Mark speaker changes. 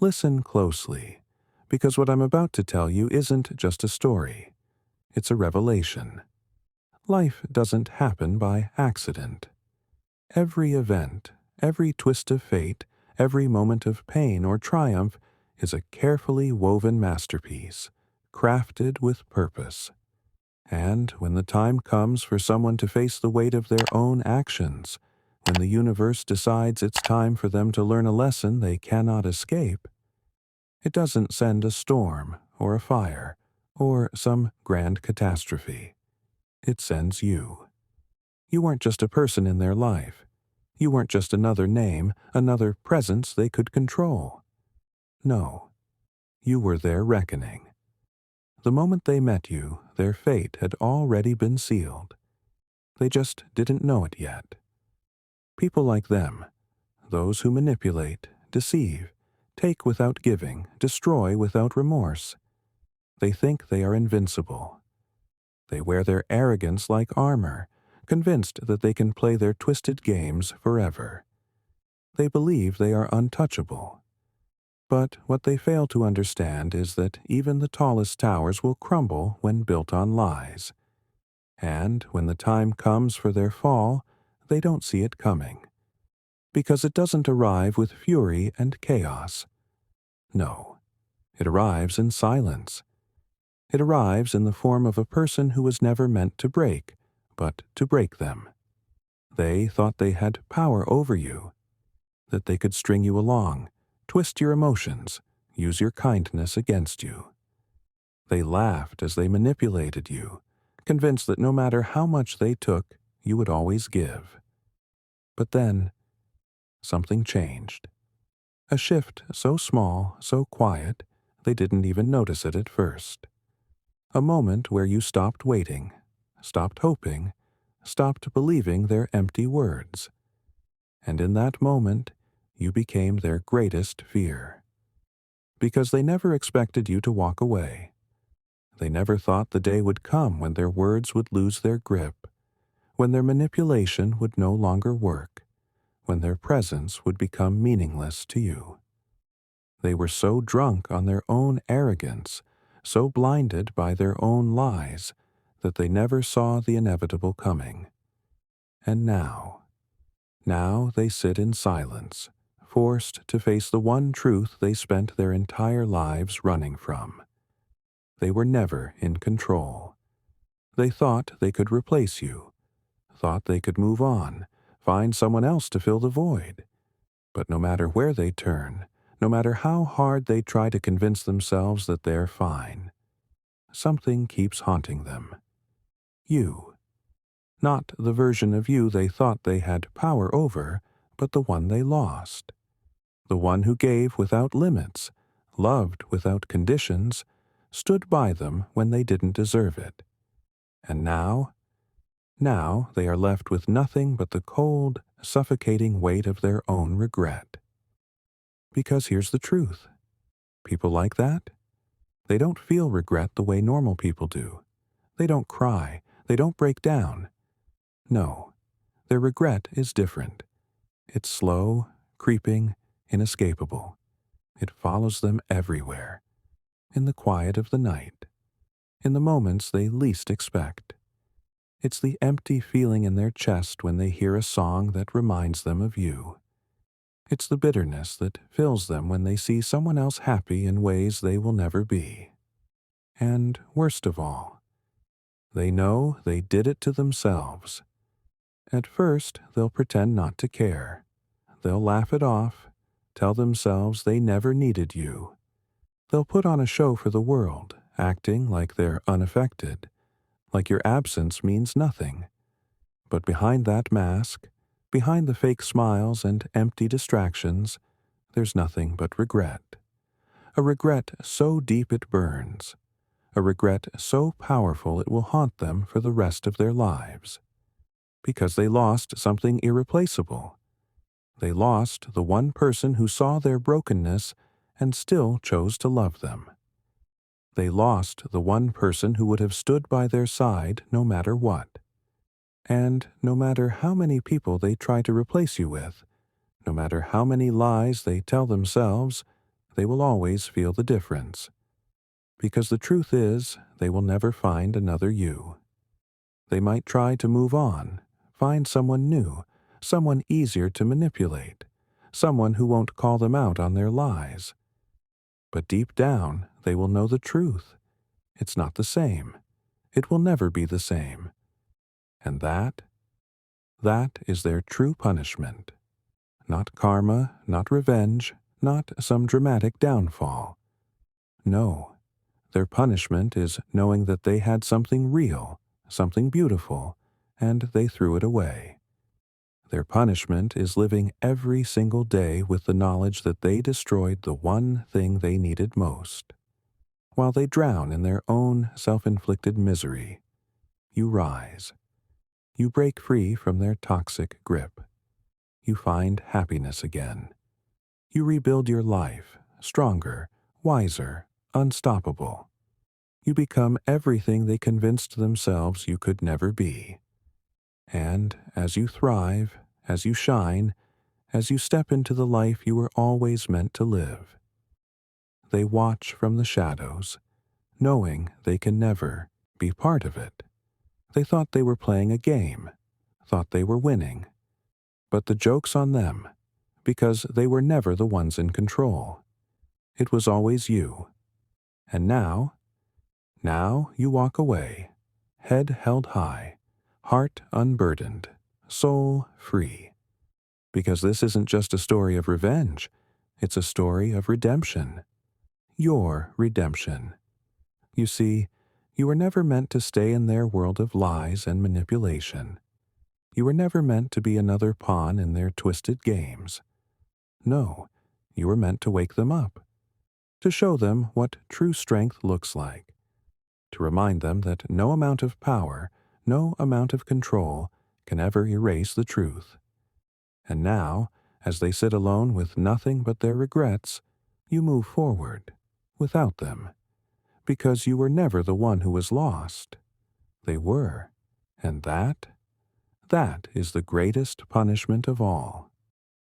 Speaker 1: Listen closely, because what I'm about to tell you isn't just a story. It's a revelation. Life doesn't happen by accident. Every event, every twist of fate, every moment of pain or triumph is a carefully woven masterpiece, crafted with purpose. And when the time comes for someone to face the weight of their own actions, when the universe decides it's time for them to learn a lesson they cannot escape, it doesn't send a storm or a fire or some grand catastrophe. It sends you. You weren't just a person in their life. You weren't just another name, another presence they could control. No, you were their reckoning. The moment they met you, their fate had already been sealed. They just didn't know it yet. People like them, those who manipulate, deceive, take without giving, destroy without remorse, they think they are invincible. They wear their arrogance like armor, convinced that they can play their twisted games forever. They believe they are untouchable. But what they fail to understand is that even the tallest towers will crumble when built on lies. And when the time comes for their fall, they don't see it coming. Because it doesn't arrive with fury and chaos. No, it arrives in silence. It arrives in the form of a person who was never meant to break, but to break them. They thought they had power over you, that they could string you along, twist your emotions, use your kindness against you. They laughed as they manipulated you, convinced that no matter how much they took, you would always give. But then, something changed. A shift so small, so quiet, they didn't even notice it at first. A moment where you stopped waiting, stopped hoping, stopped believing their empty words. And in that moment, you became their greatest fear. Because they never expected you to walk away. They never thought the day would come when their words would lose their grip, when their manipulation would no longer work, when their presence would become meaningless to you. They were so drunk on their own arrogance, so blinded by their own lies, that they never saw the inevitable coming. And now they sit in silence, forced to face the one truth they spent their entire lives running from. They were never in control. They thought they could replace you, thought they could move on, find someone else to fill the void. But no matter where they turn, no matter how hard they try to convince themselves that they're fine, something keeps haunting them. You. Not the version of you they thought they had power over, but the one they lost. The one who gave without limits, loved without conditions, stood by them when they didn't deserve it. And now they are left with nothing but the cold, suffocating weight of their own regret. Because here's the truth. People like that, they don't feel regret the way normal people do. They don't cry. They don't break down. No, their regret is different. It's slow, creeping, inescapable. It follows them everywhere, in the quiet of the night, in the moments they least expect. It's the empty feeling in their chest when they hear a song that reminds them of you. It's the bitterness that fills them when they see someone else happy in ways they will never be. And worst of all, they know they did it to themselves. At first, they'll pretend not to care. They'll laugh it off, tell themselves they never needed you. They'll put on a show for the world, acting like they're unaffected, like your absence means nothing. But behind that mask, behind the fake smiles and empty distractions, there's nothing but regret. A regret so deep it burns. A regret so powerful it will haunt them for the rest of their lives. Because they lost something irreplaceable. They lost the one person who saw their brokenness and still chose to love them. They lost the one person who would have stood by their side no matter what. And no matter how many people they try to replace you with, no matter how many lies they tell themselves, they will always feel the difference, because the truth is they will never find another you. They might try to move on, find someone new, someone easier to manipulate, someone who won't call them out on their lies. But deep down, they will know the truth. It's not the same. It will never be the same. And that is their true punishment. Not karma, not revenge, not some dramatic downfall. No, their punishment is knowing that they had something real, something beautiful, and they threw it away. Their punishment is living every single day with the knowledge that they destroyed the one thing they needed most. While they drown in their own self-inflicted misery, you rise. You break free from their toxic grip. You find happiness again. You rebuild your life, stronger, wiser, unstoppable. You become everything they convinced themselves you could never be. And as you thrive, as you shine, as you step into the life you were always meant to live, they watch from the shadows, knowing they can never be part of it. They thought they were playing a game, thought they were winning. But the joke's on them, because they were never the ones in control. It was always you. And now you walk away, head held high, heart unburdened, soul free. Because this isn't just a story of revenge, it's a story of redemption. Your redemption. You see, you were never meant to stay in their world of lies and manipulation. You were never meant to be another pawn in their twisted games. No, you were meant to wake them up, to show them what true strength looks like, to remind them that no amount of power, no amount of control can ever erase the truth. And now, as they sit alone with nothing but their regrets, you move forward, without them, because you were never the one who was lost. They were, and that is the greatest punishment of all.